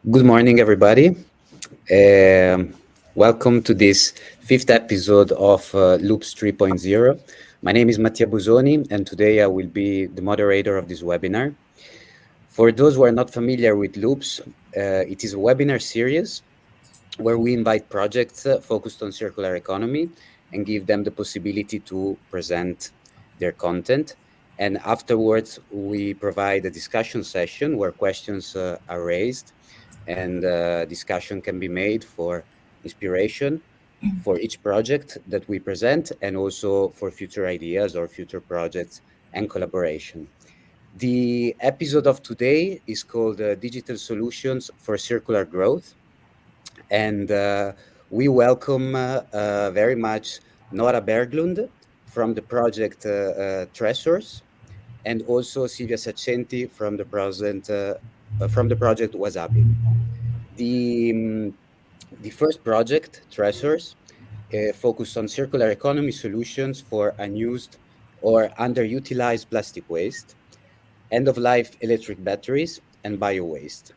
Good morning, everybody. Welcome to this fifth episode of Loops 3.0. My name is Mattia Busoni, and today I will be the moderator of this webinar. For those who are not familiar with Loops, it is a webinar series where we invite projects focused on circular economy and give them the possibility to present their content. And afterwards, we provide a discussion session where questions are raised and discussion can be made for inspiration for each project that we present and also for future ideas or future projects and collaboration. The episode of today is called Digital Solutions for Circular Growth. And we welcome very much Nora Berglund from the project TREASoURcE and also Silvia Saccenti from the project WASABI. The first project, TREASoURcE, focused on circular economy solutions for unused or underutilized plastic waste, end-of-life electric batteries, and bio-waste.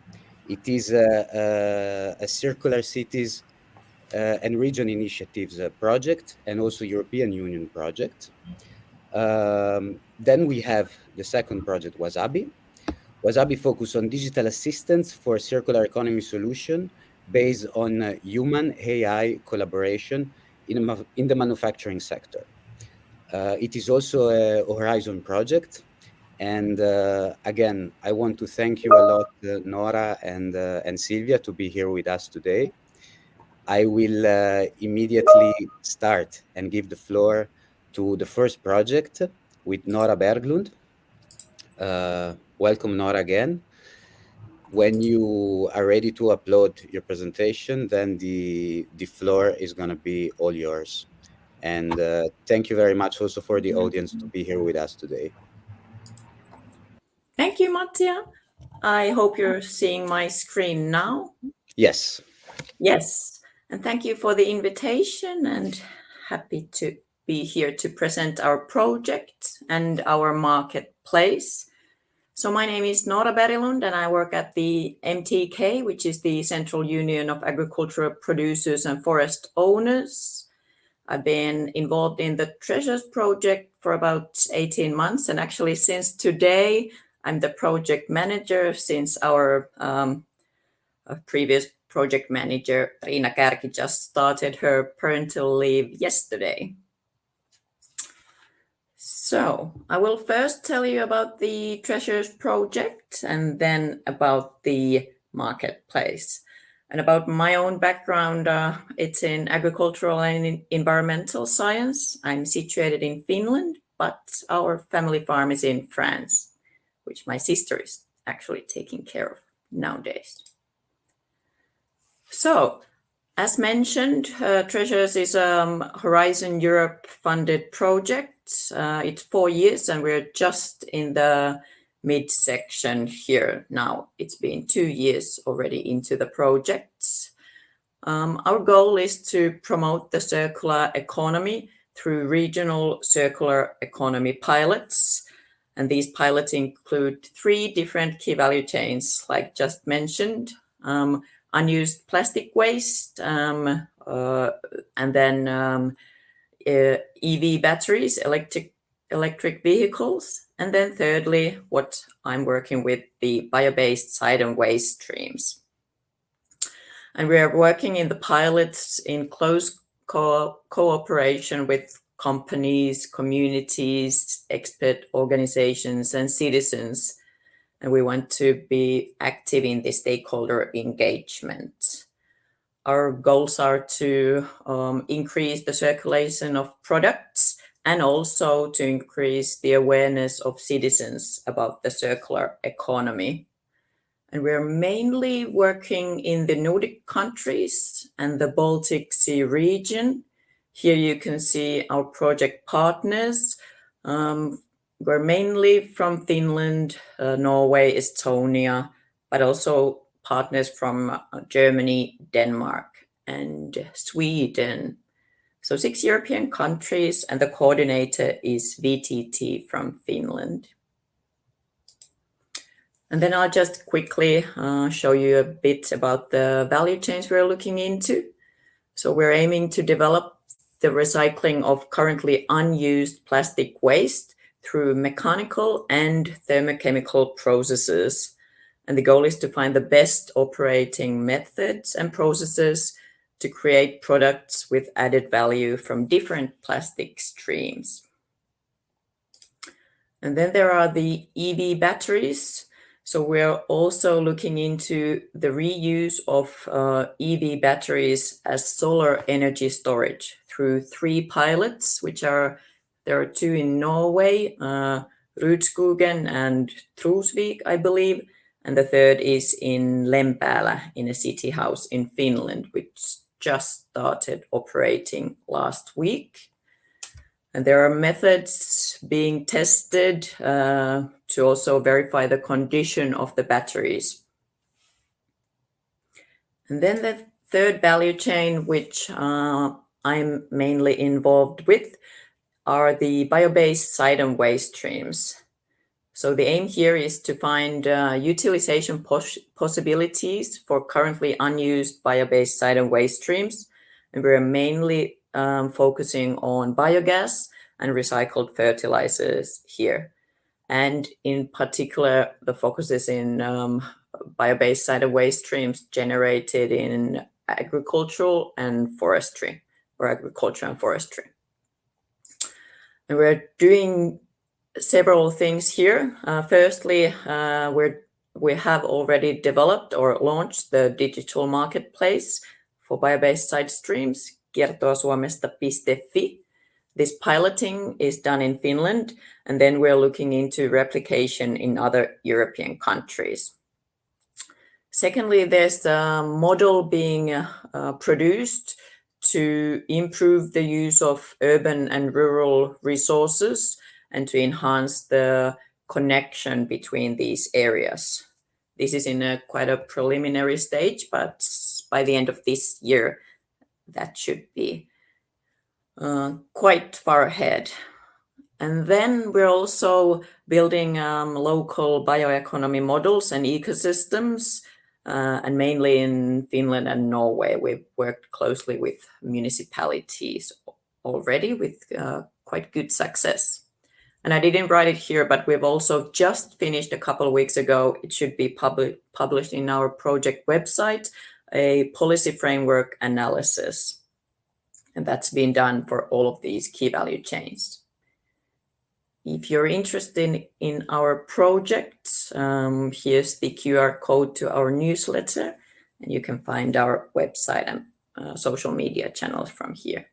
It is a circular cities and region initiatives project and also European Union project. Then we have the second project, WASABI. WASABI focus on digital assistance for circular economy solution based on human AI collaboration in the manufacturing sector. It is also a Horizon project. And again, I want to thank you a lot, Nora and Silvia, to be here with us today. I will immediately start and give the floor to the first project with Nora Berglund. Welcome, Nora, again. When you are ready to upload your presentation, then the floor is going to be all yours. And thank you very much also for the audience to be here with us today. Thank you, Mattia. I hope you're seeing my screen now. Yes. Yes, and thank you for the invitation and happy to be here to present our project and our marketplace. So my name is Nora Berglund and I work at the MTK, which is the Central Union of Agricultural Producers and Forest Owners. I've been involved in the TREASoURcE project for about 18 months, and actually since today, I'm the project manager since our previous project manager, Riina Kärki, just started her parental leave yesterday. So I will first tell you about the TREASoURcE project and then about the marketplace. And about my own background, it's in agricultural and environmental science. I'm situated in Finland, but our family farm is in France, which my sister is actually taking care of nowadays. So, as mentioned, TREASoURcE is a Horizon Europe funded project. It's 4 years and we're just in the midsection here now. It's been 2 years already into the project. Our goal is to promote the circular economy through regional circular economy pilots. And these pilots include 3 different key value chains, like just mentioned. Unused plastic waste, and then EV batteries, electric vehicles, and then thirdly, what I'm working with, the bio-based side and waste streams. And we are working in the pilots in close cooperation with companies, communities, expert organizations, and citizens. And we want to be active in the stakeholder engagement. Our goals are to increase the circulation of products and also to increase the awareness of citizens about the circular economy. And we're mainly working in the Nordic countries and the Baltic Sea region. Here you can see our project partners. We're mainly from Finland, Norway, Estonia, but also partners from Germany, Denmark, and Sweden. So 6 European countries, and the coordinator is VTT from Finland. And then I'll just quickly show you a bit about the value chains we're looking into. So we're aiming to develop the recycling of currently unused plastic waste through mechanical and thermochemical processes. And the goal is to find the best operating methods and processes to create products with added value from different plastic streams. And then there are the EV batteries. So we're also looking into the reuse of EV batteries as solar energy storage through 3 pilots, there are 2 in Norway, Rudskogen and Trusvik, I believe, and the third is in Lempäälä in a city house in Finland, which just started operating last week. And there are methods being tested to also verify the condition of the batteries. And then the third value chain, which I'm mainly involved with, are the bio-based side and waste streams. So the aim here is to find utilization possibilities for currently unused bio-based side and waste streams. And we're mainly focusing on biogas and recycled fertilizers here. And in particular, the focus is in bio-based side and waste streams generated in agricultural and forestry, or agriculture and forestry. And we're doing several things here. Firstly, we have already developed or launched the digital marketplace for bio-based side streams, TREASoUrcE.fi. This piloting is done in Finland, and then we're looking into replication in other European countries. Secondly, there's a model being produced to improve the use of urban and rural resources and to enhance the connection between these areas. This is in quite a preliminary stage, but by the end of this year, that should be quite far ahead. And then we're also building local bioeconomy models and ecosystems, and mainly in Finland and Norway. We've worked closely with municipalities already with quite good success. And I didn't write it here, but we've also just finished a couple of weeks ago, it should be published in our project website, a policy framework analysis. And that's been done for all of these key value chains. If you're interested in our project, here's the QR code to our newsletter, and you can find our website and social media channels from here.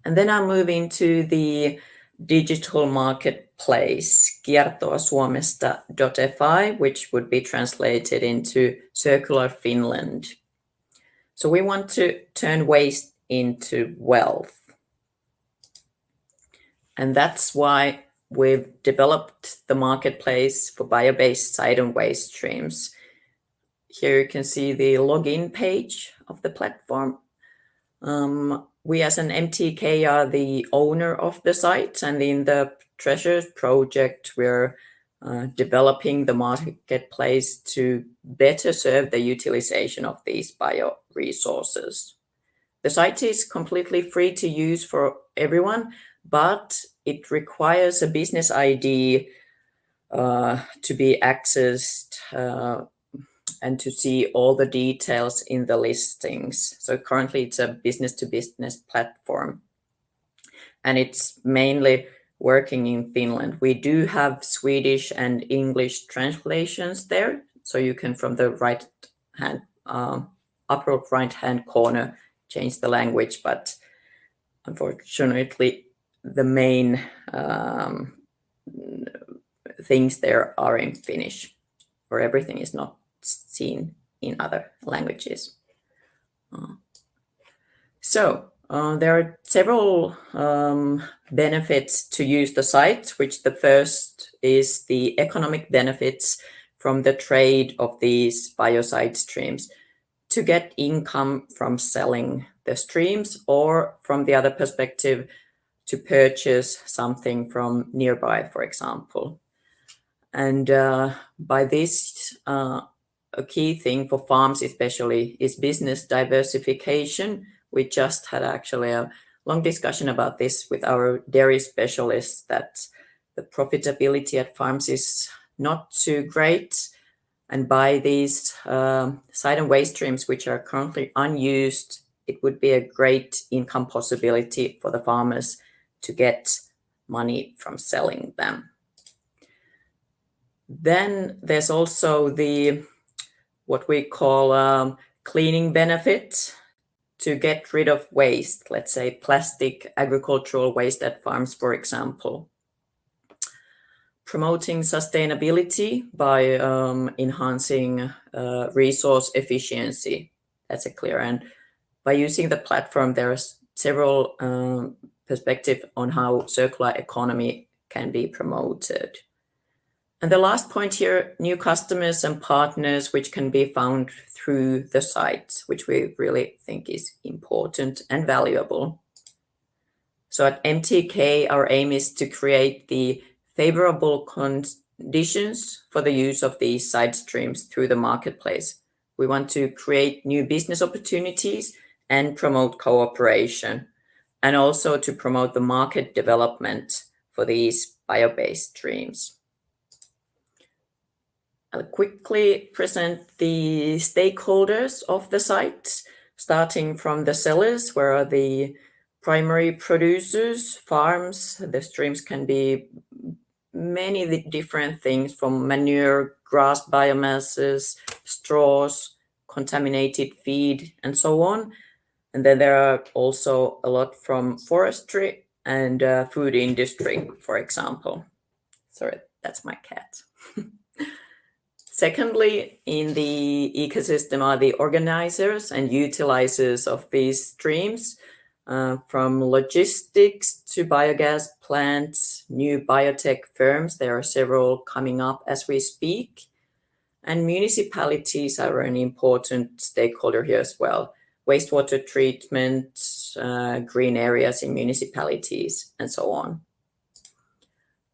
And then I'm moving to the digital marketplace, TREASoUrcE.fi, which would be translated into Circular Finland. So we want to turn waste into wealth. And that's why we've developed the marketplace for bio-based side and waste streams. Here you can see the login page of the platform. We as an MTK are the owner of the site, and in the TREASoURcE project, we're developing the marketplace to better serve the utilization of these bio resources. The site is completely free to use for everyone, but it requires a business ID to be accessed and to see all the details in the listings. So currently it's a business-to-business platform, and it's mainly working in Finland. We do have Swedish and English translations there, so you can from the upper right-hand corner change the language, but unfortunately the main things there are in Finnish, or everything is not seen in other languages. There are several benefits to use the site, which the first is the economic benefits from the trade of these biocide streams to get income from selling the streams, or from the other perspective, to purchase something from nearby, for example. And by this, a key thing for farms especially is business diversification. We just had actually a long discussion about this with our dairy specialists, that the profitability at farms is not too great. And by these side and waste streams, which are currently unused, it would be a great income possibility for the farmers to get money from selling them. Then there's also the what we call cleaning benefit to get rid of waste, let's say plastic agricultural waste at farms, for example. Promoting sustainability by enhancing resource efficiency. That's a clear. And by using the platform, there are several perspectives on how circular economy can be promoted. And the last point here, new customers and partners, which can be found through the site, which we really think is important and valuable. So at MTK, our aim is to create the favorable conditions for the use of these side streams through the marketplace. We want to create new business opportunities and promote cooperation, and also to promote the market development for these bio-based streams. I'll quickly present the stakeholders of the site, starting from the sellers, where are the primary producers, farms. The streams can be many different things, from manure, grass biomasses, straws, contaminated feed, and so on. And then there are also a lot from forestry and food industry, for example. Sorry, that's my cat. Secondly, in the ecosystem are the organizers and utilizers of these streams, from logistics to biogas plants, new biotech firms. There are several coming up as we speak. And municipalities are an important stakeholder here as well. Wastewater treatment, green areas in municipalities, and so on.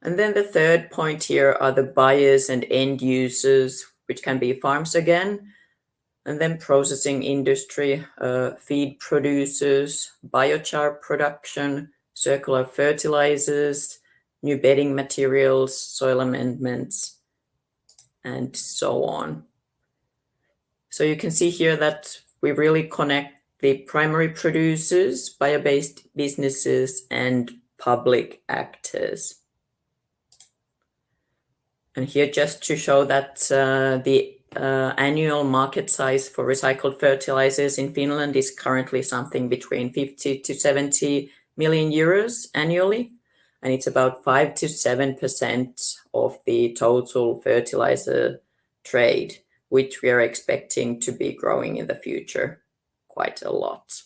And then the third point here are the buyers and end users, which can be farms again, and then processing industry, feed producers, biochar production, circular fertilizers, new bedding materials, soil amendments, and so on. So you can see here that we really connect the primary producers, bio-based businesses, and public actors. And here just to show that the annual market size for recycled fertilizers in Finland is currently something between 50 to 70 million euros annually. And it's about 5 to 7% of the total fertilizer trade, which we are expecting to be growing in the future quite a lot.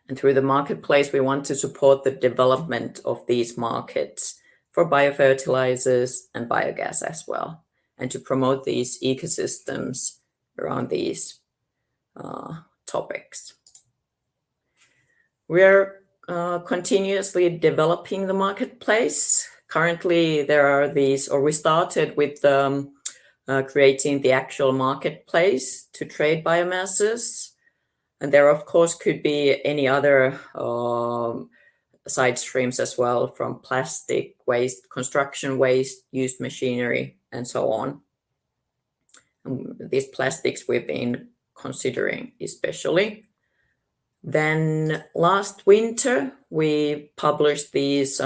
And through the marketplace, we want to support the development of these markets for biofertilizers and biogas as well, and to promote these ecosystems around these topics. We are continuously developing the marketplace. Currently, there are these, or we started with creating the actual marketplace to trade biomasses. And there, of course, could be any other side streams as well, from plastic waste, construction waste, used machinery, and so on. These plastics we've been considering especially. Then last winter, we published these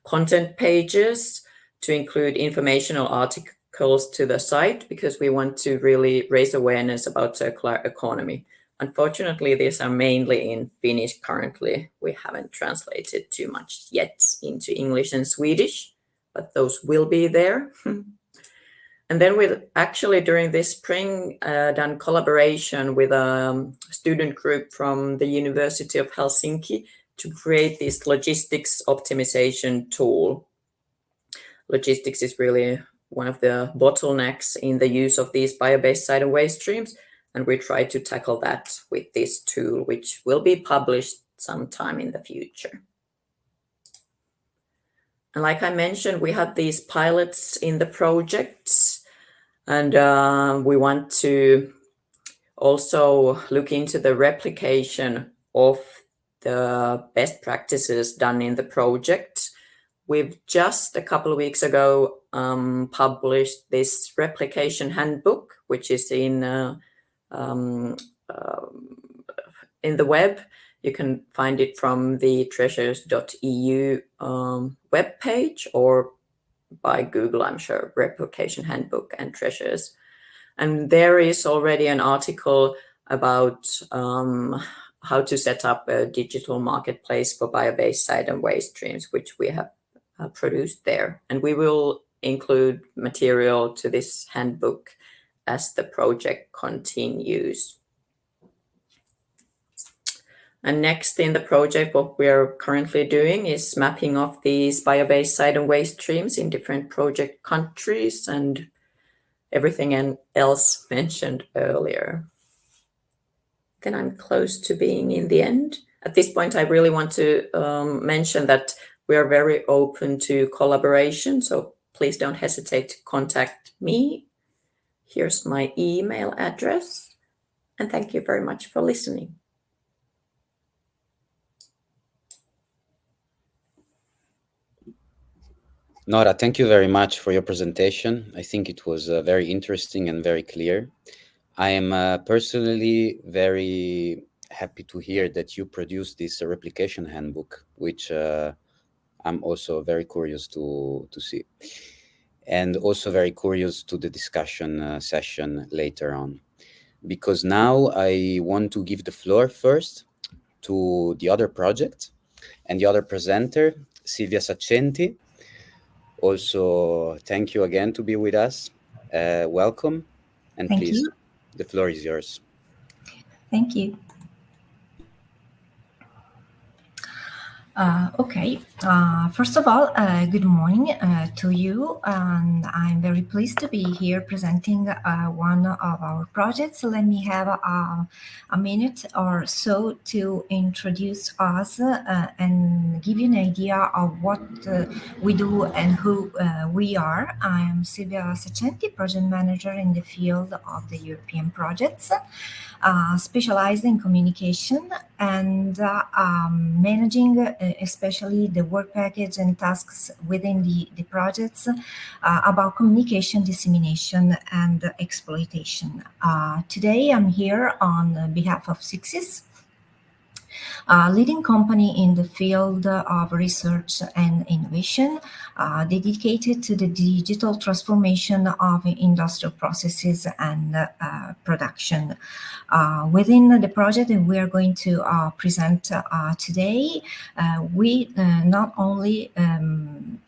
content pages to include informational articles to the site, because we want to really raise awareness about circular economy. Unfortunately, these are mainly in Finnish currently. We haven't translated too much yet into English and Swedish, but those will be there. And then we've actually, during this spring, done collaboration with a student group from the University of Helsinki to create this logistics optimization tool. Logistics is really one of the bottlenecks in the use of these bio-based side and waste streams, and we try to tackle that with this tool, which will be published sometime in the future. And like I mentioned, we have these pilots in the projects, and we want to also look into the replication of the best practices done in the project. We've just a couple of weeks ago published this replication handbook, which is um, in the web. You can find it from the TREASoURcE.eu webpage, or by Google, I'm sure, replication handbook and treasures. And there is already an article about how to set up a digital marketplace for bio-based side and waste streams, which we have produced there. And we will include material to this handbook as the project continues. And next in the project, what we're currently doing is mapping of these bio-based side and waste streams in different project countries and everything else mentioned earlier. Then I'm close to being in the end. At this point, I really want to mention that we are very open to collaboration, so please don't hesitate to contact me. Here's my email address, and thank you very much for listening. Nora, thank you very much for your presentation. I think it was very interesting and very clear. I am personally very happy to hear that you produced this replication handbook, which I'm also very curious to see. And also very curious to the discussion session later on. Because now I want to give the floor first to the other project and the other presenter, Silvia Saccenti. Also, thank you again to be with us. Welcome, and Thank please, you. the floor is yours. Thank you. Okay. First of all, good morning to you. And I'm very pleased to be here presenting one of our projects. Let me have a minute or so to introduce us and give you an idea of what we do and who we are. I am Silvia Saccenti, project manager in the field of the European projects. Specialized in communication and managing especially the work package and tasks within the projects about communication, dissemination, and exploitation. Today I'm here on behalf of SIXIS, a leading company in the field of research and innovation, dedicated to the digital transformation of industrial processes and production. Within the project that we are going to present today, we not only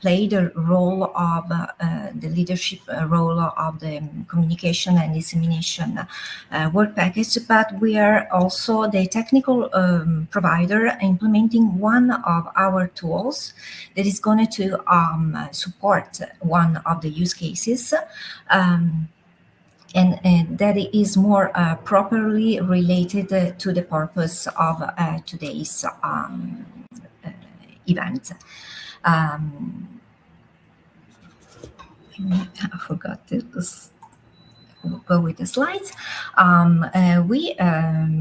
play the role of the leadership role of the communication and dissemination work package, but we are also the technical provider implementing one of our tools that is going to support one of the use cases. And that is more properly related to the purpose of today's event. I forgot to go with the slides. We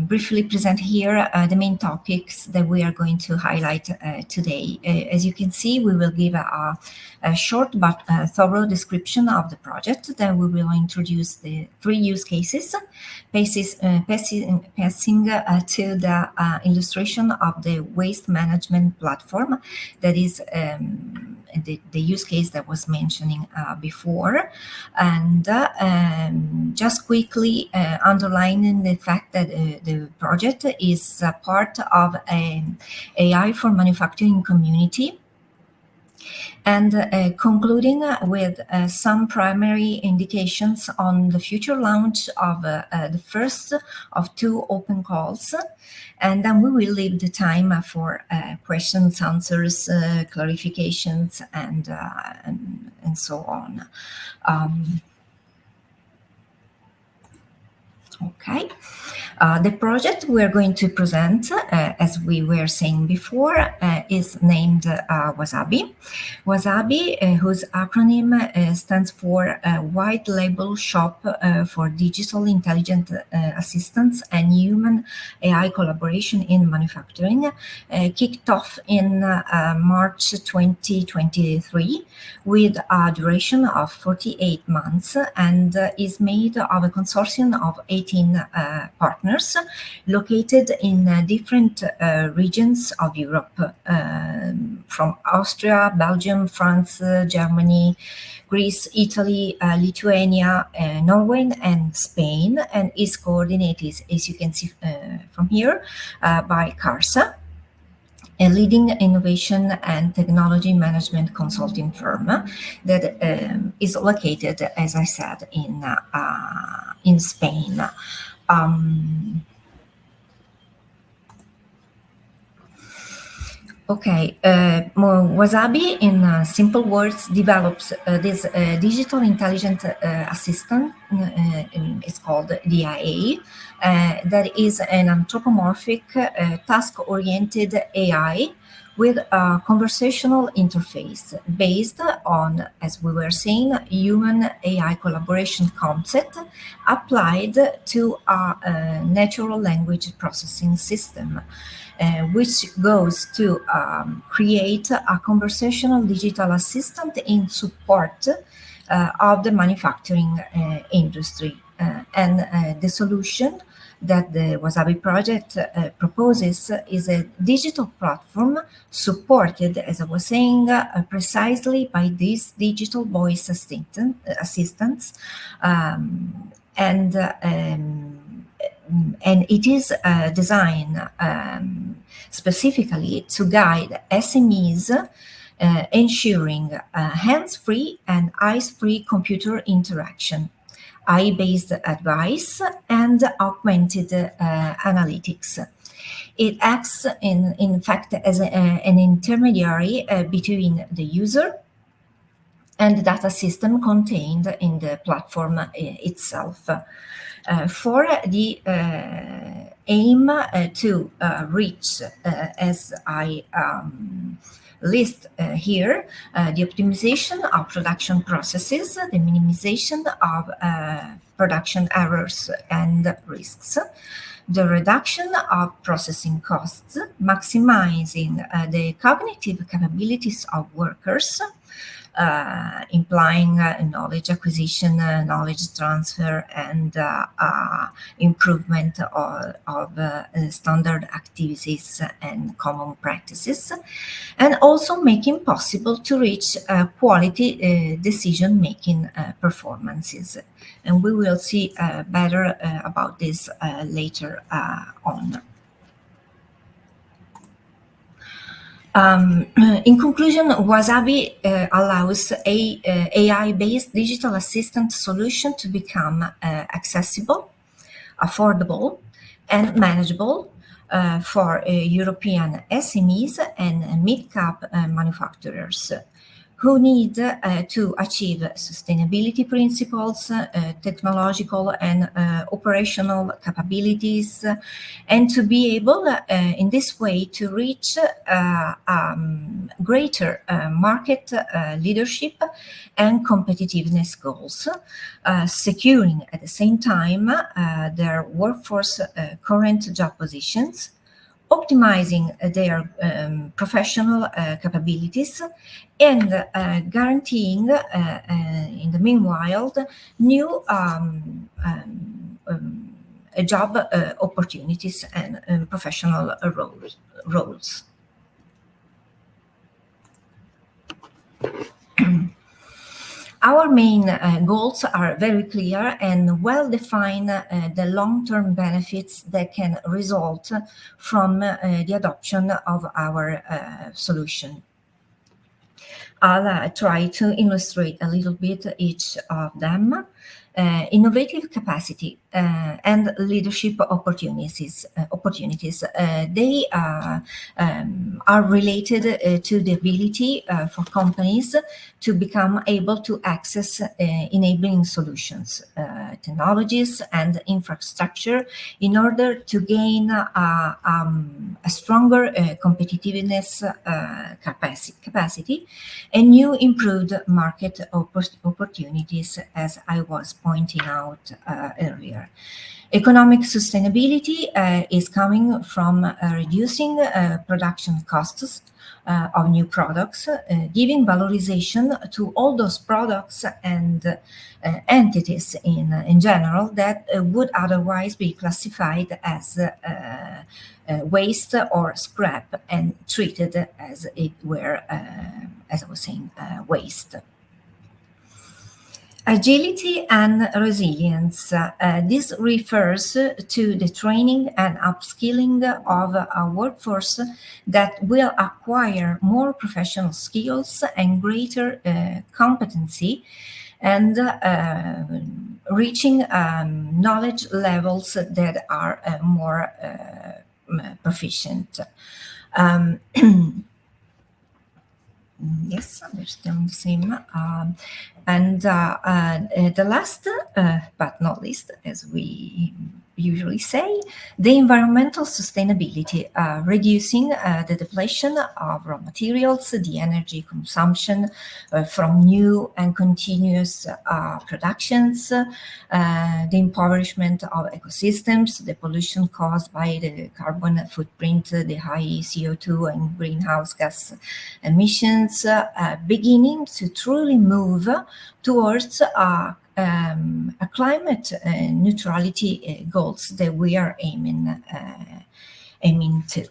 briefly present here the main topics that we are going to highlight today. As you can see, we will give a short but thorough description of the project. Then we will introduce the 3 use cases, passing to the illustration of the waste management platform. That is the use case that was mentioning before, and just quickly underlining the fact that the project is part of an AI for manufacturing community, and concluding with some primary indications on the future launch of the first of 2 open calls. And then we will leave the time for questions, answers, clarifications, and so on. Okay. The project we're going to present, as we were saying before, is named WASABI. WASABI, whose acronym stands for White Label Shop for Digital Intelligent Assistance and Human AI Collaboration in Manufacturing, kicked off in March 2023 with a duration of 48 months and is made of a consortium of 18 partners located in different regions of Europe, from Austria, Belgium, France, Germany, Greece, Italy, Lithuania, Norway, and Spain, and is coordinated, as you can see from here, by CARSA, a leading innovation and technology management consulting firm that is located, as I said, in Spain. Okay, WASABI, in simple words, develops this digital intelligent assistant. It's called DIA. That is an anthropomorphic, task-oriented AI with a conversational interface based on, as we were saying, human AI collaboration concept applied to a natural language processing system. Which goes to create a conversational digital assistant in support of the manufacturing industry. And the solution that the WASABI project proposes is a digital platform supported, as I was saying, precisely by these digital voice assistants. And it is designed specifically to guide SMEs, ensuring hands-free and eyes-free computer interaction, AI-based advice, and augmented analytics. It acts, in fact, as an intermediary between the user and the data system contained in the platform itself. For the aim to reach, as I list here, the optimization of production processes, the minimization of production errors and risks, the reduction of processing costs, maximizing the cognitive capabilities of workers, implying knowledge acquisition, knowledge transfer, and improvement of standard activities and common practices, and also making possible to reach quality decision-making performances. And we will see better about this later on. In conclusion, WASABI allows a AI-based digital assistant solution to become accessible, affordable, and manageable for European SMEs and mid-cap manufacturers who need to achieve sustainability principles, technological and operational capabilities, and to be able in this way to reach greater market leadership and competitiveness goals, securing at the same time their workforce current job positions, optimizing their professional capabilities, and guaranteeing, in the meanwhile, new job opportunities and professional roles. Our main goals are very clear and well define the long-term benefits that can result from the adoption of our solution. I'll try to illustrate a little bit each of them. innovative capacity and leadership opportunities. They are related to the ability for companies to become able to access enabling solutions, technologies, and infrastructure in order to gain a stronger competitiveness capacity and new improved market opportunities, as I was pointing out earlier. Economic sustainability is coming from reducing production costs of new products, giving valorization to all those products and entities in general that would otherwise be classified as waste or scrap and treated as it were, as I was saying, waste. Agility and resilience. This refers to the training and upskilling of a workforce that will acquire more professional skills and greater competency and reaching knowledge levels that are more proficient. Yes, we're still the same. And the last, but not least, as we usually say, the environmental sustainability, reducing the depletion of raw materials, the energy consumption from new and continuous productions, the impoverishment of ecosystems, the pollution caused by the carbon footprint, the high CO2 and greenhouse gas emissions, beginning to truly move towards a climate neutrality goals that we are aiming to.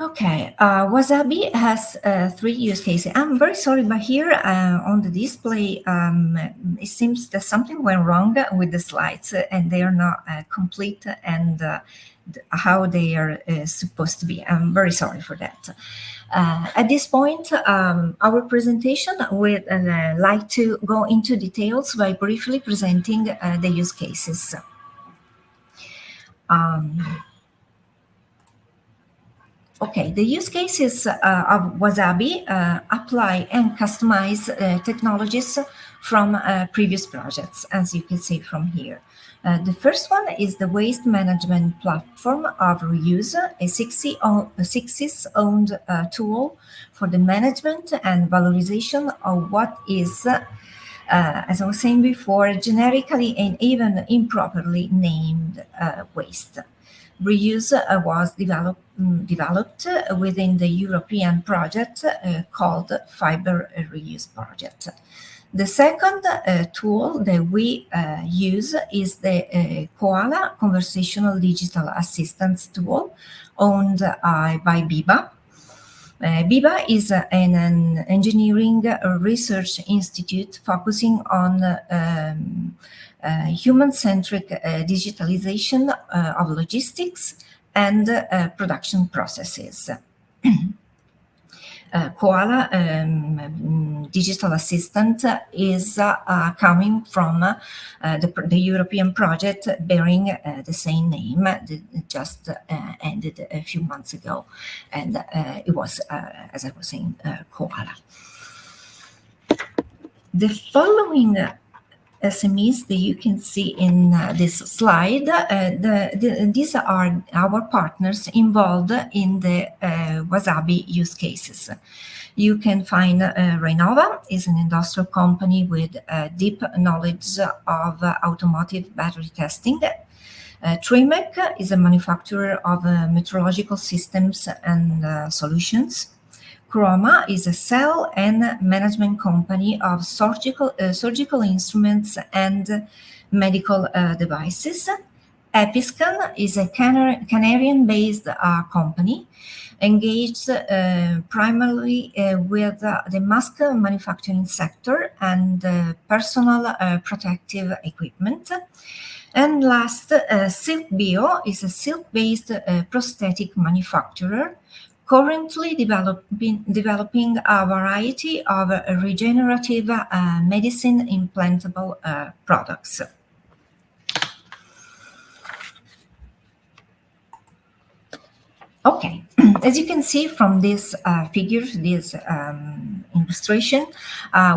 Okay, WASABI has 3 use cases. I'm very sorry, but here on the display, it seems that something went wrong with the slides and they are not complete and how they are supposed to be. I'm very sorry for that. At this point, our presentation would like to go into details by briefly presenting the use cases. Okay, the use cases of WASABI apply and customize technologies from previous projects, as you can see from here. The first one is the waste management platform of Reuse, a 6is-owned tool for the management and valorization of what is, as I was saying before, generically and even improperly named waste. Reuse was developed within the European project called Fiber Reuse Project. The second tool that we use is the Koala Conversational Digital Assistance tool owned by BIBA. BIBA is an engineering research institute focusing on human-centric digitalization of logistics and production processes. Koala Digital Assistant is coming from the European project bearing the same name that just ended a few months ago. And it was, as I was saying, Koala. The following SMEs that you can see in this slide, these are our partners involved in the WASABI use cases. You can find Renova is an industrial company with deep knowledge of automotive battery testing. Trimec is a manufacturer of meteorological systems and solutions. Chroma is a cell and management company of surgical instruments and medical devices. Episcan is a Canarian-based company engaged primarily with the mask manufacturing sector and personal protective equipment. And last, Silk Bio is a silk-based prosthetic manufacturer currently developing a variety of regenerative medicine implantable products. Okay, as you can see from this figure, this illustration,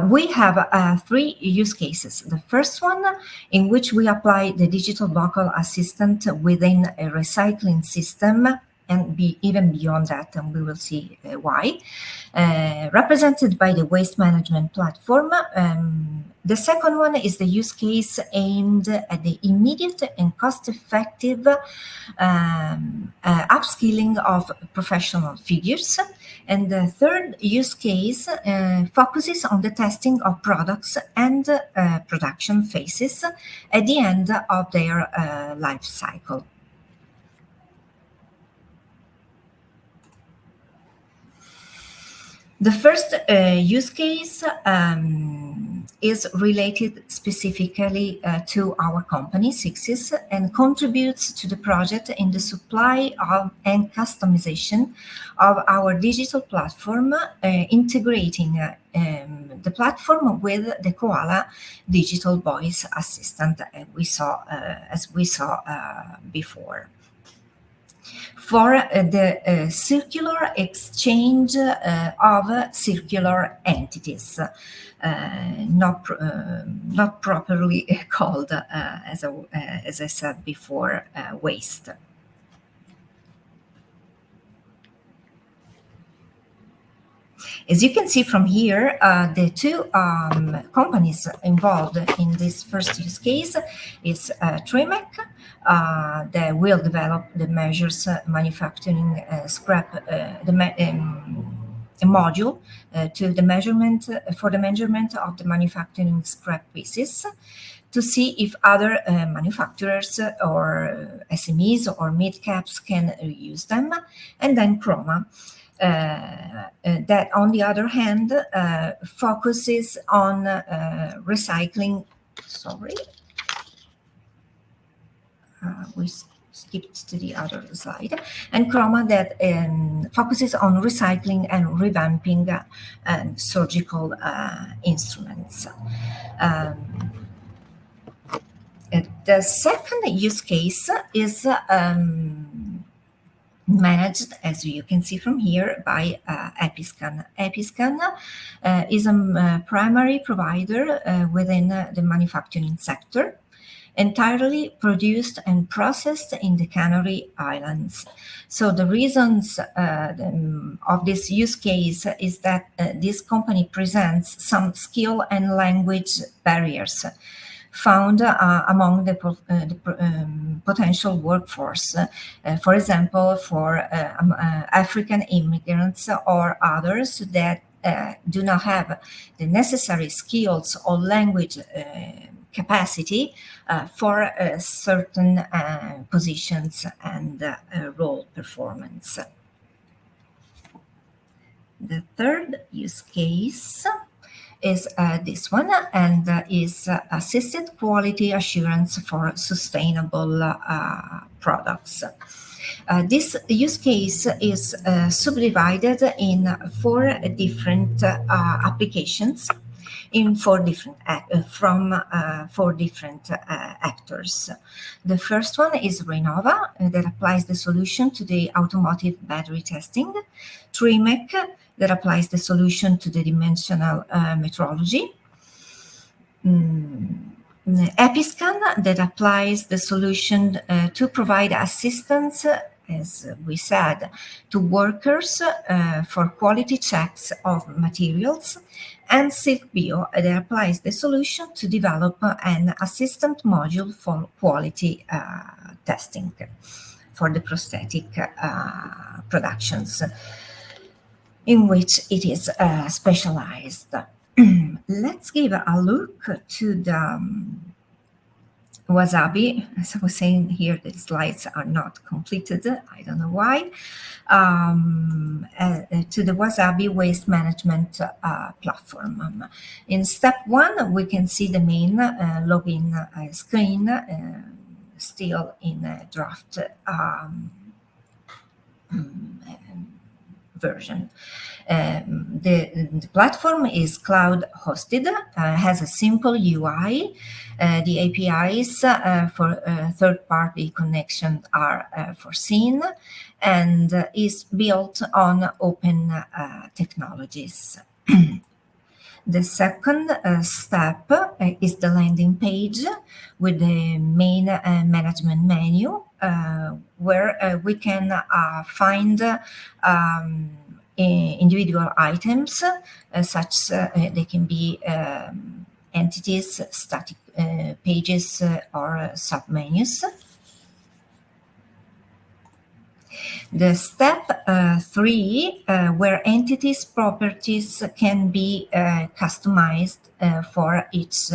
we have three use cases. The first one, in which we apply the digital vocal assistant within a recycling system, and even beyond that, and we will see why, represented by the waste management platform. The second one is the use case aimed at the immediate and cost-effective upskilling of professional figures. And the third use case focuses on the testing of products and production phases at the end of their life cycle. The first use case is related specifically to our company, SMEs, and contributes to the project in the supply of and customization of our digital platform, integrating the platform with the Koala digital voice assistant as we saw before. For the circular exchange of circular entities, not properly called, as I said before, waste. As you can see from here, the two companies involved in this first use case is TREASoURcE, that will develop the measures manufacturing scrap, a module to the measurement for the measurement of the manufacturing scrap pieces, to see if other manufacturers or SMEs or mid-caps can use them, and then Chroma. That, on the other hand, focuses on recycling. Sorry, we skipped to the other slide. And Chroma that focuses on recycling and revamping surgical instruments. The second use case is managed, as you can see from here, by Episcan. Episcan is a primary provider within the manufacturing sector, entirely produced and processed in the Canary Islands. So the reasons of this use case is that this company presents some skill and language barriers found among the potential workforce, for example, for African immigrants or others that do not have the necessary skills or language capacity for certain positions and role performance. The third use case is this one, and is assisted quality assurance for sustainable products. This use case is subdivided in four different applications in four different actors. The first one is Renova, that applies the solution to the automotive battery testing. TREASoURcE, that applies the solution to the dimensional metrology. Episcan, that applies the solution to provide assistance, as we said, to workers for quality checks of materials. And SilkBio, that applies the solution to develop an assistant module for quality testing for the prosthetic productions, in which it is specialized. Let's give a look to the WASABI. As I was saying here, the slides are not completed. I don't know why. To the WASABI waste management platform. In step one, we can see the main login screen, still in draft version. The platform is cloud hosted, has a simple UI. The APIs for third-party connection are foreseen, and is built on open technologies. The second step is the landing page with the main management menu, where we can find individual items, such they can be entities, static pages, or submenus. The step 3, where entities properties can be customized for each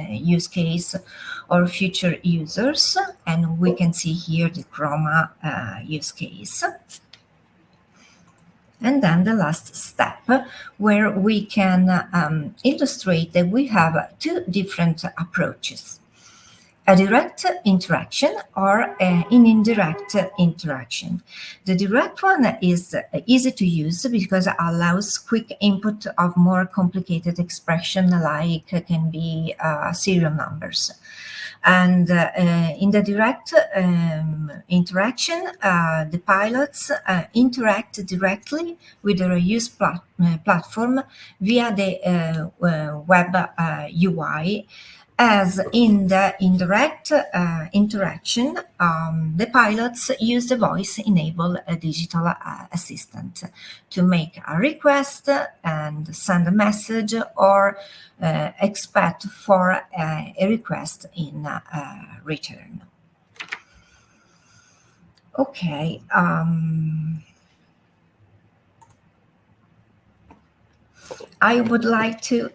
use case or future users, and we can see here the Chroma use case. And then the last step, where we can illustrate that we have two different approaches: a direct interaction or an indirect interaction. The direct one is easy to use because it allows quick input of more complicated expression, like can be serial numbers. And in the direct interaction, the pilots interact directly with the reuse platform via the web UI. As in the indirect interaction, the pilots use the voice-enabled digital assistant to make a request and send a message, or expect for a request in return. Okay. I would like to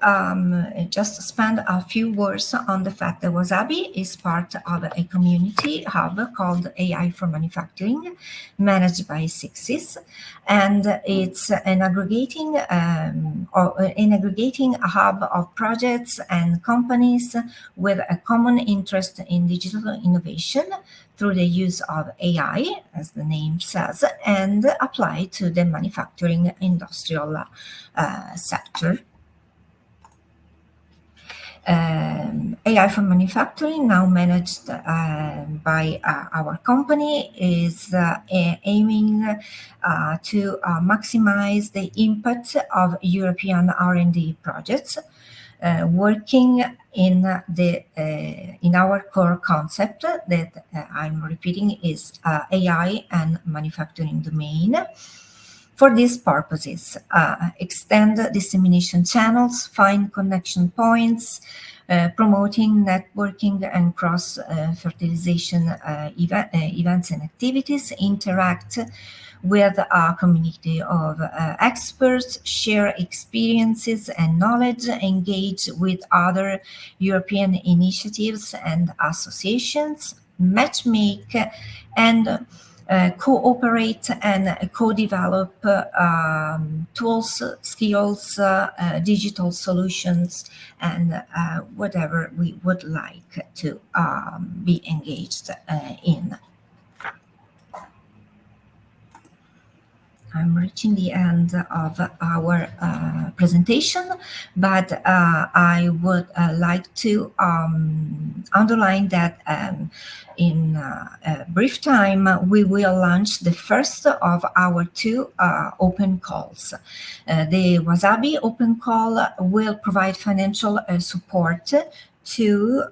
just spend a few words on the fact that WASABI is part of a community hub called AI for Manufacturing, managed by 6is, and it's an aggregating hub of projects and companies with a common interest in digital innovation through the use of AI, as the name says, and apply to the manufacturing industrial sector. AI for Manufacturing, now managed by our company, is aiming to maximize the impact of European R&D projects, working in our core concept that I'm repeating is AI and manufacturing domain. For these purposes, extend dissemination channels, find connection points, promoting networking and cross-fertilization events and activities, interact with a community of experts, share experiences and knowledge, engage with other European initiatives and associations, matchmake, and cooperate and co-develop tools, skills, digital solutions, and whatever we would like to be engaged in. I'm reaching the end of our presentation, but I would like to underline that in a brief time, we will launch the first of our two open calls. The WASABI open call will provide financial support to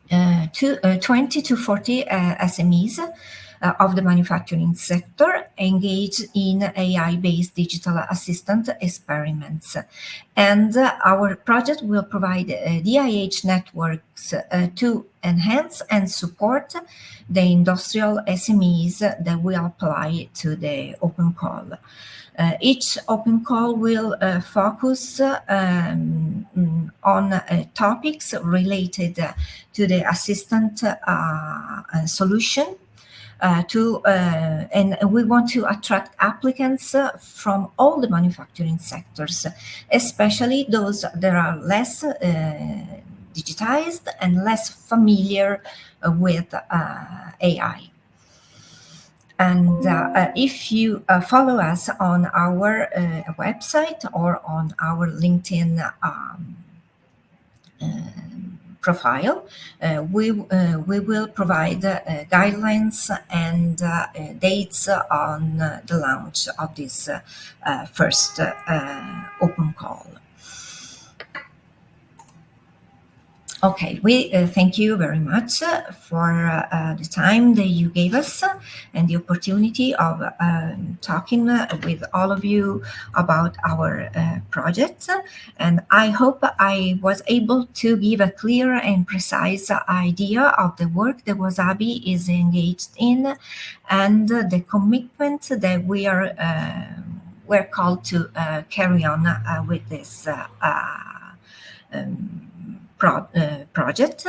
20 to 40 SMEs of the manufacturing sector engaged in AI-based digital assistant experiments. And our project will provide DIH networks to enhance and support the industrial SMEs that will apply to the open call. Each open call will focus on topics related to the assistant solution. And we want to attract applicants from all the manufacturing sectors, especially those that are less digitized and less familiar with AI. And if you follow us on our website or on our LinkedIn profile, we will provide guidelines and dates on the launch of this first open call. Okay, we thank you very much for the time that you gave us and the opportunity of talking with all of you about our project. And I hope I was able to give a clear and precise idea of the work that WASABI is engaged in and the commitment that we're called to carry on with this project,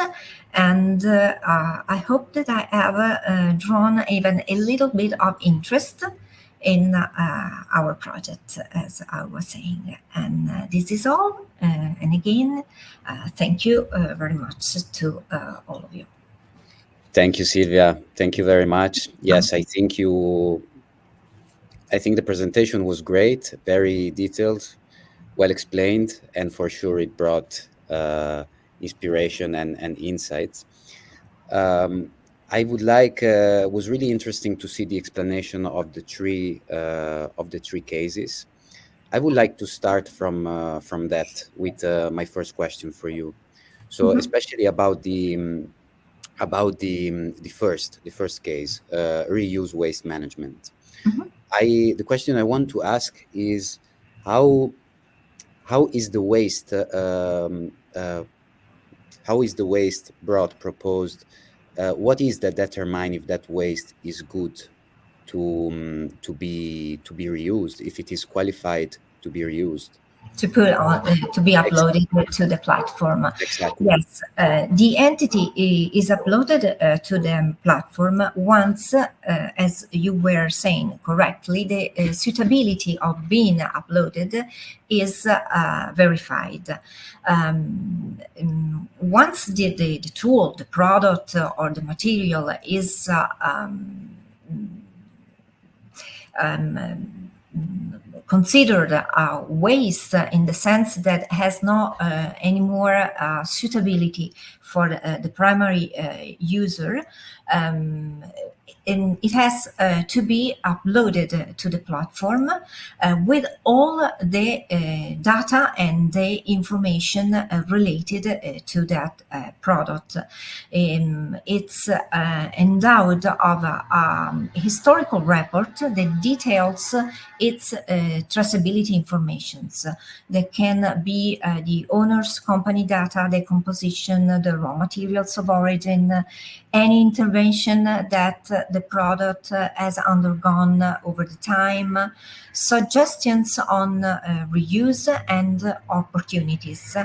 and I hope that I have drawn even a little bit of interest in our project, as I was saying. And this is all. And again, thank you very much to all of you. Thank you, Silvia. Thank you very much. Yes, I think the presentation was great, very detailed, well explained, and for sure it brought inspiration and insights. I would like was really interesting to see the explanation of the three cases. I would like to start from that with my first question for you. So especially about the first case, reuse waste management. Mhm. The question I want to ask is how how is the waste how is the waste brought proposed? What is that determine if that waste is good to be reused, if it is qualified to be reused? To put on to be uploaded Exactly. to the platform. Exactly. Yes, the entity is uploaded to the platform once, as you were saying correctly, the suitability of being uploaded is verified. Once the tool, the product, or the material is considered waste in the sense that has no anymore suitability for the primary user, and it has to be uploaded to the platform with all the data and the information related to that product. It's endowed of a historical report that details its traceability informations. That can be the owner's company data, the composition, the raw materials of origin, any intervention that the product has undergone over the time, suggestions on reuse and opportunities,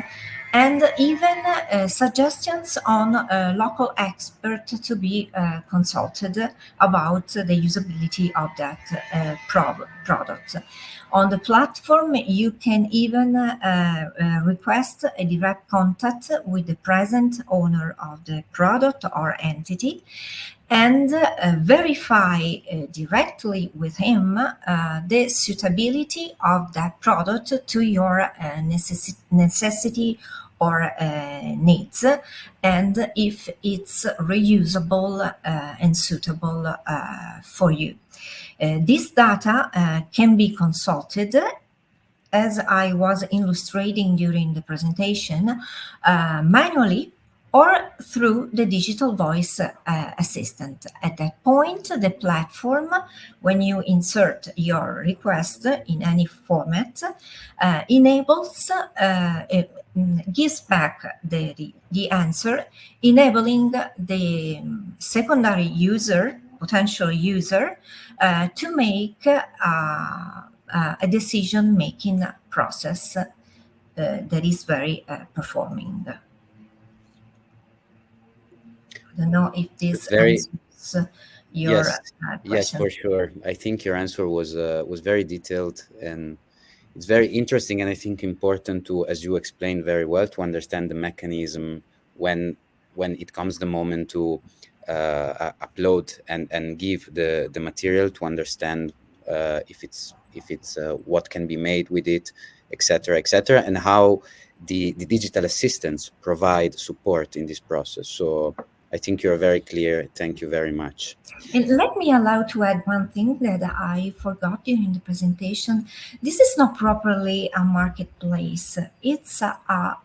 and even suggestions on local experts to be consulted about the usability of that product. On the platform, you can even request a direct contact with the present owner of the product or entity and verify directly with him the suitability of that product to your necessity or needs, and if it's reusable and suitable for you. This data can be consulted, as I was illustrating during the presentation, manually or through the digital voice assistant. At that point, the platform, when you insert your request in any format, enables, it gives back the answer, enabling the secondary user, potential user, to make a decision-making process that is very performing. I don't know if this Very answers your Yes, yes, question. for sure. I think your answer was very detailed, and it's very interesting, and I think important to, as you explained very well, to understand the mechanism when when it comes the moment to upload and give the material to understand if it's what can be made with it, etc., and how the digital assistants provide support in this process. So I think you're very clear. Thank you very much. And let me allow to add one thing that I forgot during the presentation. This is not properly a marketplace. It's a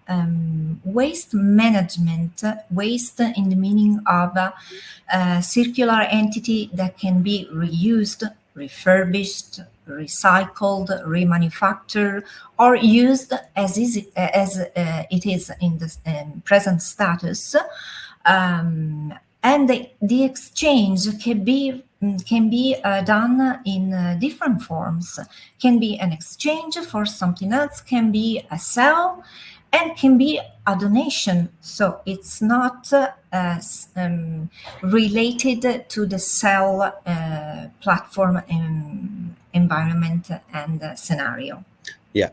waste management, waste in the meaning of a circular entity that can be reused, refurbished, recycled, remanufactured, or used as it is in the present status. And the exchange can be done in different forms. Can be an exchange for something else, can be a sell, and can be a donation. So it's not related to the sell platform environment and scenario. Yeah,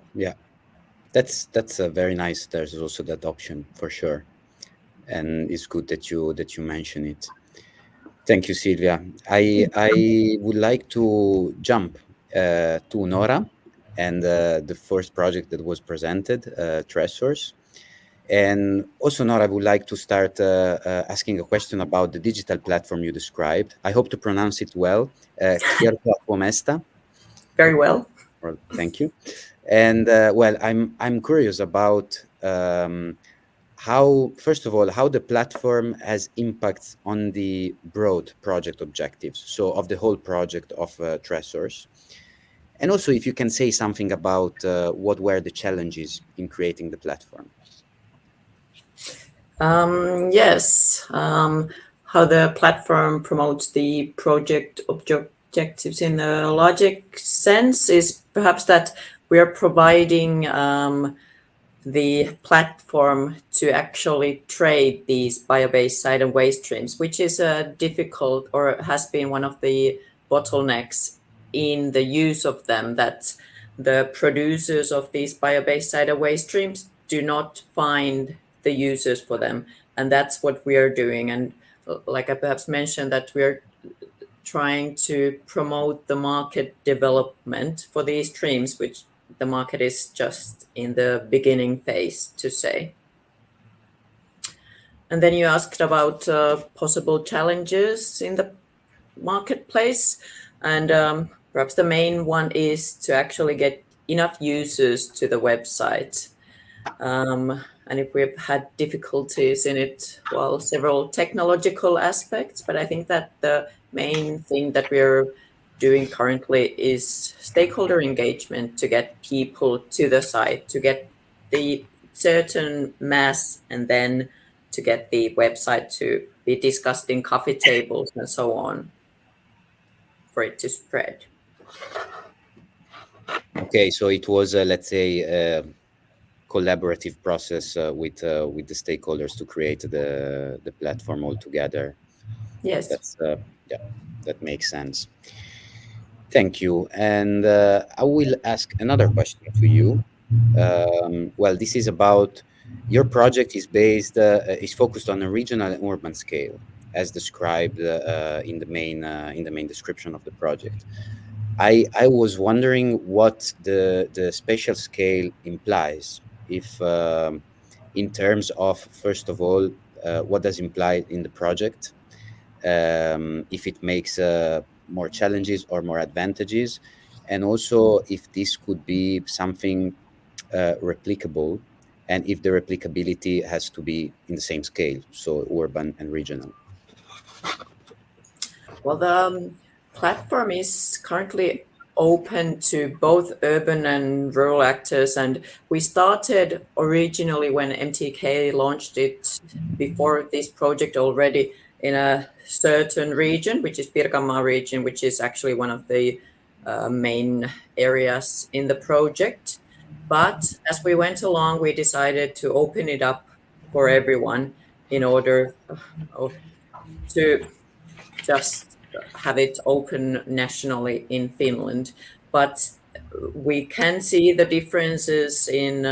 that's a very nice. There's also that option for sure, and it's good that you mention it. Thank you, Silvia. I would like to jump to Nora and the first project that was presented, TREASoURcE. And also, Nora, I would like to start asking a question about the digital platform you described. I hope to pronounce it well. Chiar Platform Esta. Very well. Well, thank you. And well, I'm curious about how, first of all, how the platform has impacts on the broad project objectives, so of the whole project of TREASoURcE. And also, if you can say something about what were the challenges in creating the platform. Yes, how the platform promotes the project objectives in a logic sense is perhaps that we are providing the platform to actually trade these bio-based side and waste streams, which is a difficult, or has been one of the bottlenecks in the use of them, that the producers of these bio-based side and waste streams do not find the users for them. And that's what we are doing. And like I perhaps mentioned, that we're trying to promote the market development for these streams, which the market is just in the beginning phase, to say. And then you asked about possible challenges in the marketplace. And perhaps the main one is to actually get enough users to the website. And if we've had difficulties in it, well, several technological aspects, but I think that the main thing that we're doing currently is stakeholder engagement to get people to the site, to get the certain mass, and then to get the website to be discussed in coffee tables and so on for it to spread. Okay, so it was, let's say, a collaborative process with the stakeholders to create the platform altogether. Yes. That's yeah, that makes sense. Thank you. And I will ask another question to you. Well, this is about your project is focused on a regional and urban scale, as described in the main description of the project. I was wondering what the spatial scale implies, if in terms of, first of all, what does imply in the project, if it makes more challenges or more advantages, and also if this could be something replicable, and if the replicability has to be in the same scale, so urban and regional. Well, the platform is currently open to both urban and rural actors. And we started originally when MTK launched it before this project already in a certain region, which is Pirkanmaa region, which is actually one of the main areas in the project. But as we went along, we decided to open it up for everyone in order to just have it open nationally in Finland. But we can see the differences in,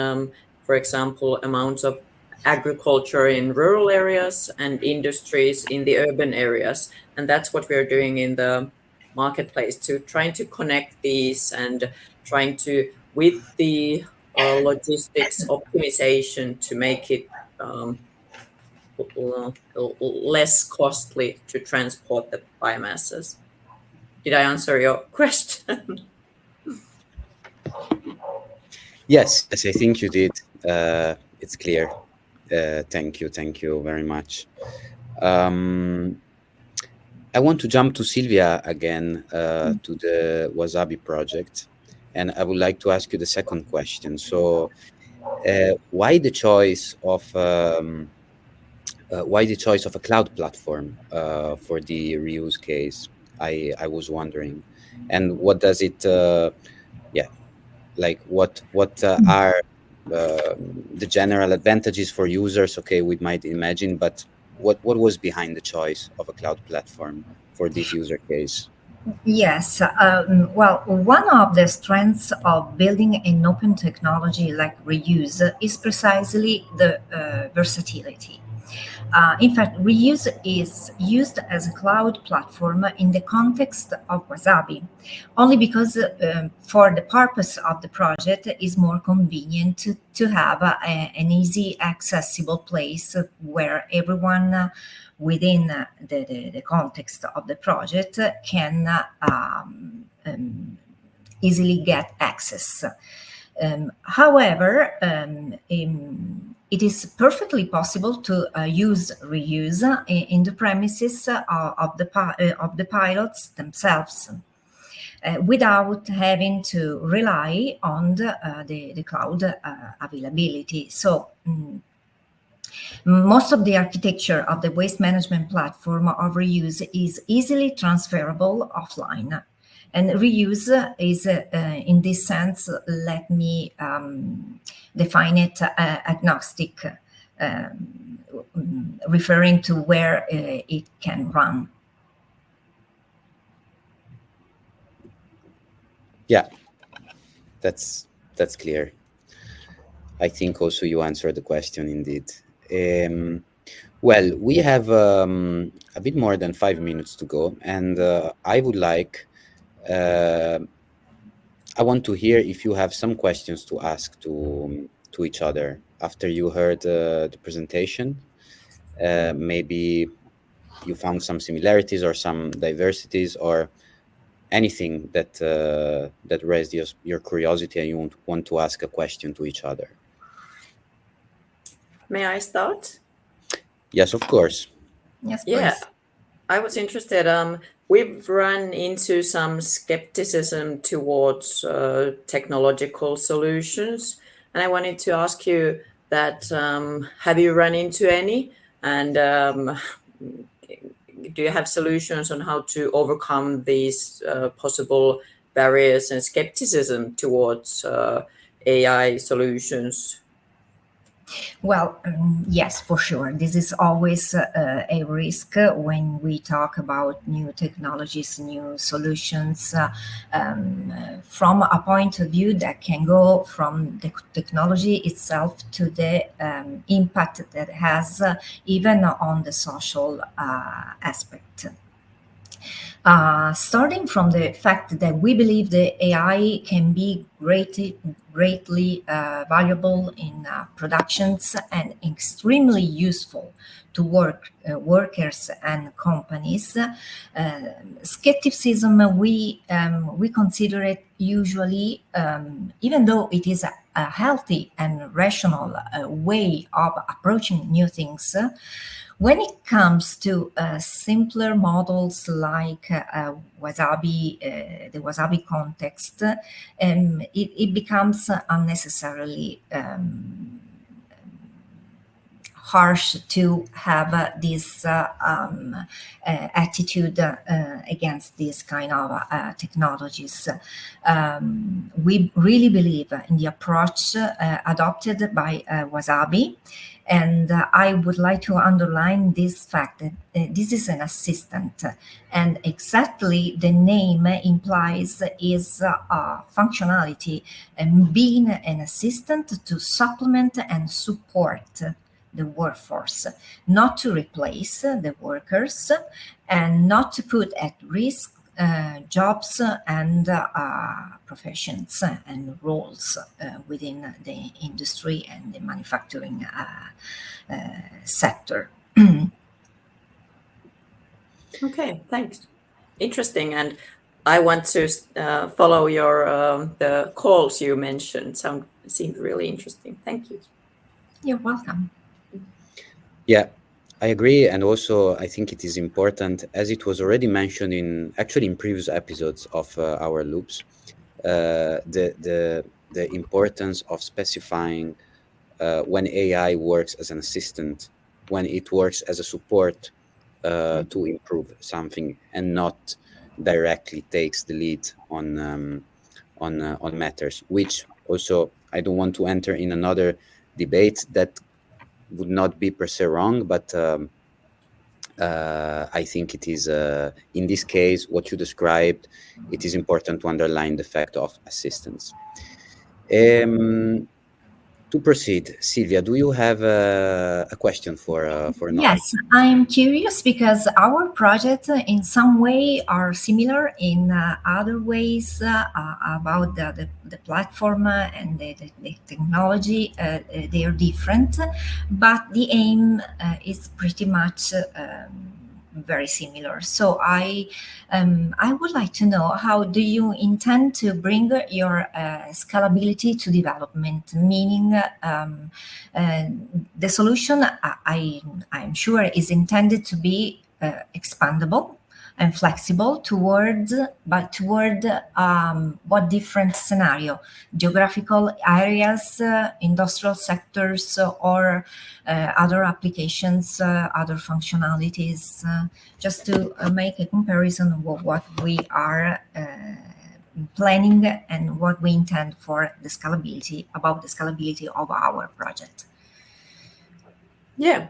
for example, amounts of agriculture in rural areas and industries in the urban areas. And that's what we're doing in the marketplace, to trying to connect these and trying to, with the logistics optimization, to make it less costly to transport the biomasses. Did I answer your question? Yes, I think you did. It's clear. Thank you very much. Um, I want to jump to Sylvia again, to the Wasabi project, and I would like to ask you the second question. So, why the choice of a cloud platform for the reuse case? I was wondering, and what does it? Yeah, like what are the general advantages for users? Okay, we might imagine, but what was behind the choice of a cloud platform for this user case? Yes, well, one of the strengths of building an open technology like reuse is precisely the versatility. In fact, reuse is used as a cloud platform in the context of Wasabi, only because for the purpose of the project is more convenient to have an easy accessible place where everyone within the context of the project can easily get access. However, it is perfectly possible to use reuse in the premises of the pilots themselves, without having to rely on the cloud availability. So, most of the architecture of the waste management platform of reuse is easily transferable offline. And reuse is, in this sense, let me define it agnostic, referring to where it can run. Yeah, that's clear. I think also you answered the question indeed. Well, we have a bit more than 5 minutes to go, and uh, I want to hear if you have some questions to ask to each other after you heard the presentation. Maybe you found some similarities or some diversities or anything that raised your curiosity and you want to ask a question to each other. May I start? Yes, of course. Yes, Yeah, please. I was interested. We've run into some skepticism towards technological solutions, and I wanted to ask you that: have you run into any, and do you have solutions on how to overcome these possible barriers and skepticism towards AI solutions? Well, yes, for sure. This is always a risk when we talk about new technologies, new solutions, from a point of view that can go from the technology itself to the impact that has even on the social aspect. Starting from the fact that we believe the AI can be greatly valuable in productions and extremely useful to workers and companies. Skepticism, we consider it usually, even though it is a healthy and rational way of approaching new things. When it comes to simpler models like the Wasabi context, it becomes unnecessarily harsh to have this attitude against these kind of technologies. We really believe in the approach adopted by Wasabi. And I would like to underline this fact that this is an assistant, and exactly the name implies is functionality, and being an assistant to supplement and support the workforce, not to replace the workers, and not to put at risk jobs and professions and roles within the industry and the manufacturing sector. Okay, thanks. Interesting. And I want to follow your the calls you mentioned. Seemed really interesting. Thank you. You're welcome. Yeah, I agree, and also I think it is important, as it was already mentioned in previous episodes of our loops, the importance of specifying when AI works as an assistant, when it works as a support to improve something, and not directly takes the lead on matters. Which also I don't want to enter in another debate that would not be per se wrong, but I think it is in this case what you described. It is important to underline the fact of assistance. To proceed, Silvia, do you have a question for Nora? Yes, I'm curious because our projects in some way are similar, in other ways about the platform and the technology. They are different, but the aim is pretty much very similar. So I would like to know, how do you intend to bring your scalability to development? Meaning, the solution, I'm sure, is intended to be expandable and flexible toward what different scenario, geographical areas, industrial sectors, or other applications, other functionalities, just to make a comparison of what we are planning and what we intend for the scalability, about the scalability of our project. Yeah.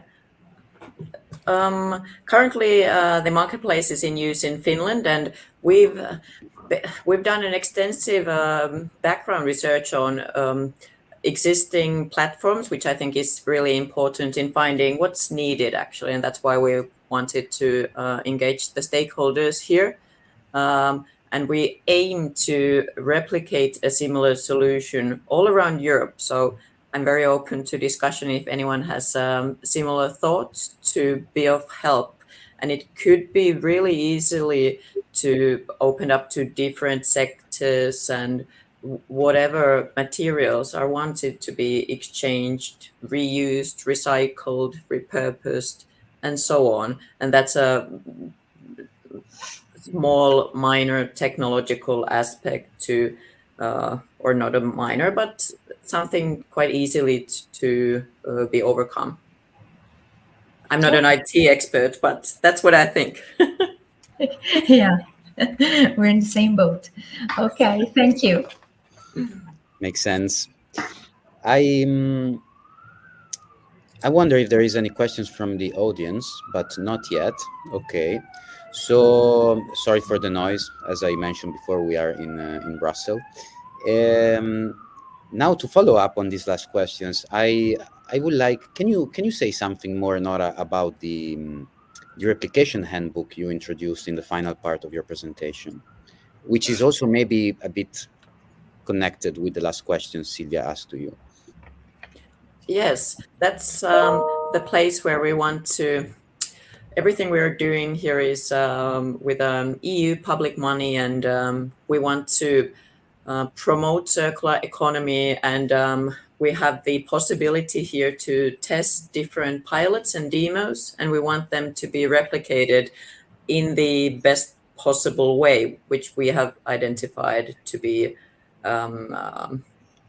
Currently, the marketplace is in use in Finland, and we've done an extensive background research on existing platforms, which I think is really important in finding what's needed actually, and that's why we wanted to engage the stakeholders here. And we aim to replicate a similar solution all around Europe. So I'm very open to discussion if anyone has similar thoughts to be of help. And it could be really easily to open up to different sectors, and whatever materials are wanted to be exchanged, reused, recycled, repurposed, and so on. And that's a small minor technological aspect to or not a minor, but something quite easily to be overcome. I'm not an IT expert, but that's what I think. Yeah, we're in the same boat. Okay, thank you. Makes sense. I I wonder if there is any questions from the audience, but not yet. Okay. So sorry for the noise. As I mentioned before, we are in Brussels. Now to follow up on these last questions, I would like, can you say something more, Nora, about the replication handbook you introduced in the final part of your presentation, which is also maybe a bit connected with the last question Silvia asked to you. Yes, that's the place where we want to. Everything we're doing here is with EU public money, and we want to promote circular economy, and we have the possibility here to test different pilots and demos, and we want them to be replicated in the best possible way, which we have identified to be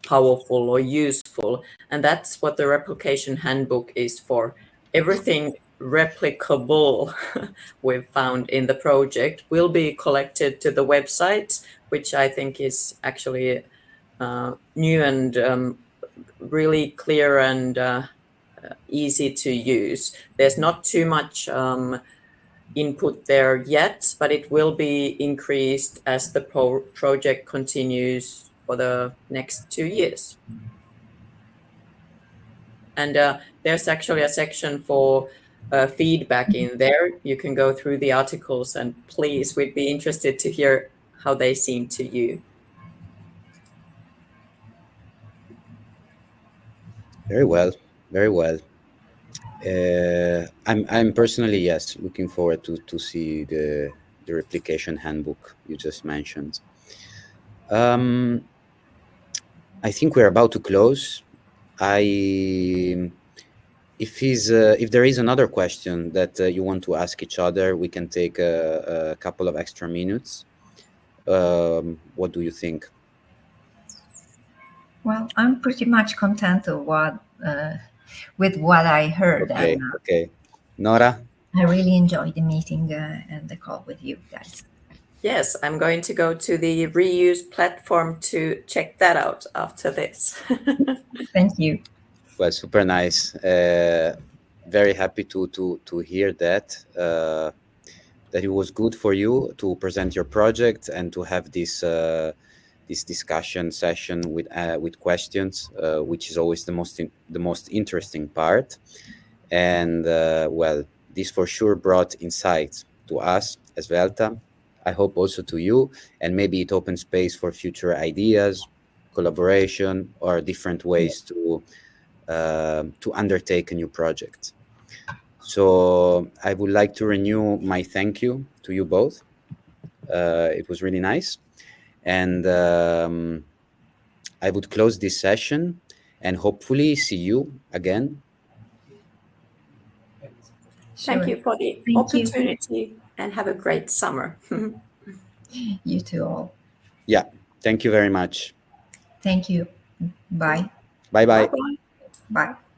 powerful or useful. And that's what the replication handbook is for. Everything replicable we've found in the project will be collected to the website, which I think is actually new and really clear and easy to use. There's not too much input there yet, but it will be increased as the project continues for the next 2 years. And there's actually a section for feedback in there. You can go through the articles, and please, we'd be interested to hear how they seem to you. Very well, very well. I'm personally, yes, looking forward to see the replication handbook you just mentioned. Um, I think we're about to close. I if there is another question that you want to ask each other, we can take a couple of extra minutes. What do you think? Well, I'm pretty much content with what I heard, Okay, and okay. Nora? I really enjoyed the meeting and the call with you guys. Yes, I'm going to go to the reuse platform to check that out after this. Thank you. Well, super nice. Very happy to hear that that it was good for you to present your project and to have this discussion session with questions, which is always the most interesting part. And well, this for sure brought insights to us as Velta. I hope also to you, and maybe it opens space for future ideas, collaboration, or different Yeah. ways to undertake a new project. So I would like to renew my thank you to you both. It was really nice, and I would close this session and hopefully see you again. Thank Sure. you for the Thank you. opportunity and have a great summer. You too all. Yeah, thank you very much. Thank you. Bye. Bye Bye bye. bye. Bye.